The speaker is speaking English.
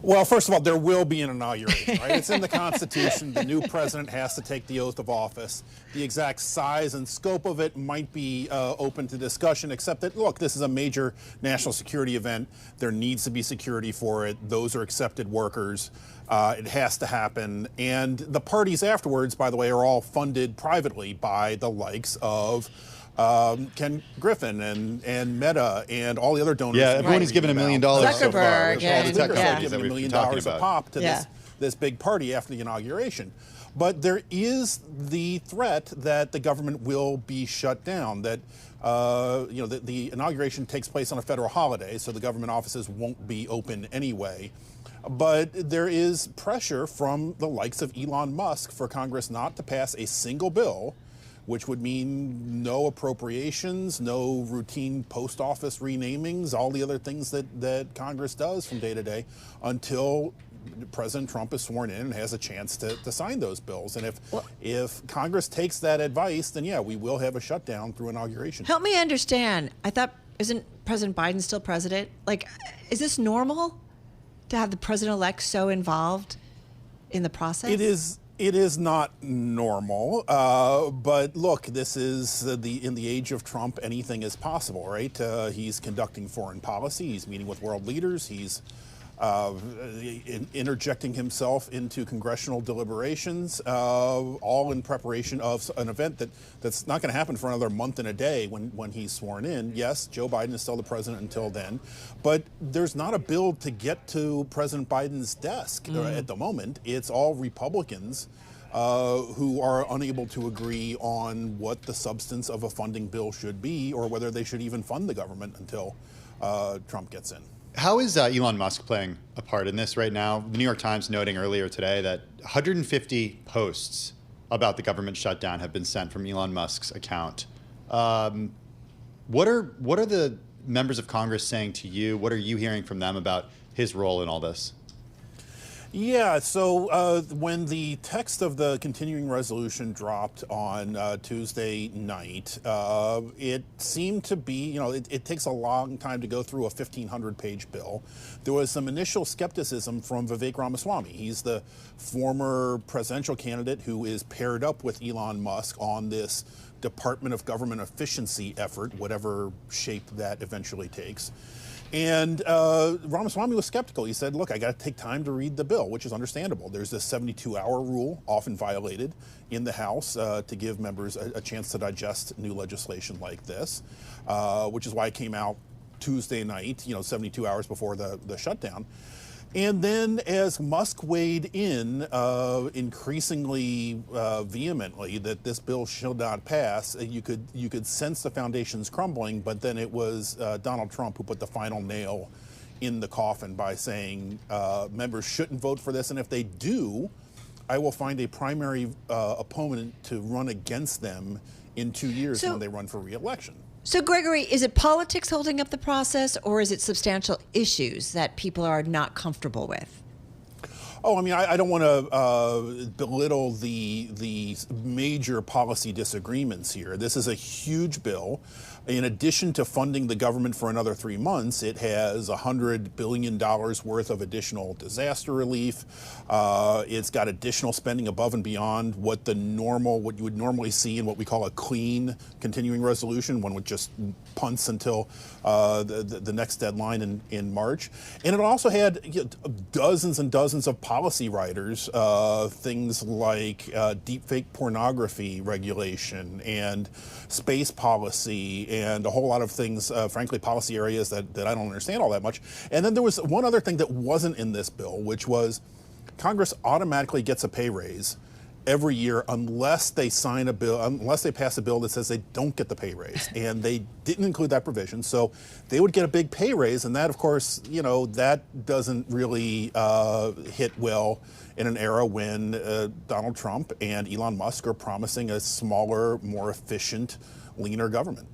Well, first of all, there will be an inauguration, right? It's in the Constitution. The new president has to take the oath of office. The exact size and scope of it might be open to discussion, except that, look, this is a major national security event. There needs to be security for it. Those are accepted workers. It has to happen. And the parties afterwards, by the way, are all funded privately by the likes of Ken Griffin and Meta and all the other donors. Yeah, everyone's given $1 million so far. Zuckerberg, All the tech They're companies giving that $1 we've million been talking a about. pop to this big party after the inauguration. But there is the threat that the government will be shut down, that the inauguration takes place on a federal holiday, so the government offices won't be open anyway. But there is pressure from the likes of Elon Musk for Congress not to pass a single bill, which would mean no appropriations, no routine post office renamings, all the other things that Congress does from day to day until President Trump is sworn in and has a chance to sign those bills. And if Congress takes that advice, then yeah, we will have a shutdown through inauguration. Help me understand. I thought, isn't President Biden still president? Like, is this normal to have the president-elect so involved in the process? It is not normal, but look, this is in the age of Trump, anything is possible, right? He's conducting foreign policy. He's meeting with world leaders. He's interjecting himself into congressional deliberations, all in preparation of an event that's not going to happen for another month and a day when he's sworn in. Yes, Joe Biden is still the president until then, but there's not a bill to get to President Biden's desk at the moment. It's all Republicans who are unable to agree on what the substance of a funding bill should be or whether they should even fund the government until Trump gets in. How is Elon Musk playing a part in this right now? The New York Times noting earlier today that 150 posts about the government shutdown have been sent from Elon Musk's account. What are the members of Congress saying to you? What are you hearing from them about his role in all this? Yeah, so when the text of the continuing resolution dropped on Tuesday night, it seemed to be, it takes a long time to go through a 1,500-page bill. There was some initial skepticism from Vivek Ramaswamy. He's the former presidential candidate who is paired up with Elon Musk on this Department of Government Efficiency effort, whatever shape that eventually takes. And Ramaswamy was skeptical. He said, look, I got to take time to read the bill, which is understandable. There's this 72-hour rule, often violated in the House, to give members a chance to digest new legislation like this, which is why it came out Tuesday night, 72 hours before the shutdown. And then as Musk weighed in increasingly vehemently that this bill should not pass, you could sense the foundations crumbling, but then it was Donald Trump who put the final nail in the coffin by saying members shouldn't vote for this, and if they do, I will find a primary opponent to run against them in 2 years when they run for re-election. So, Gregory, is it politics holding up the process, or is it substantial issues that people are not comfortable with? Oh, I mean, I don't want to belittle the major policy disagreements here. This is a huge bill. In addition to funding the government for another 3 months, it has $100 billion worth of additional disaster relief. It's got additional spending above and beyond what you would normally see in what we call a clean continuing resolution, one with just punts until the next deadline in March. And it also had dozens and dozens of policy riders, things like deepfake pornography regulation and space policy and a whole lot of things, frankly, policy areas that I don't understand all that much. And then there was one other thing that wasn't in this bill, which was Congress automatically gets a pay raise every year unless they sign a bill, unless they pass a bill that says they don't get the pay raise. And they didn't include that provision. So they would get a big pay raise. And that, of course, that doesn't really hit well in an era when Donald Trump and Elon Musk are promising a smaller, more efficient, leaner government.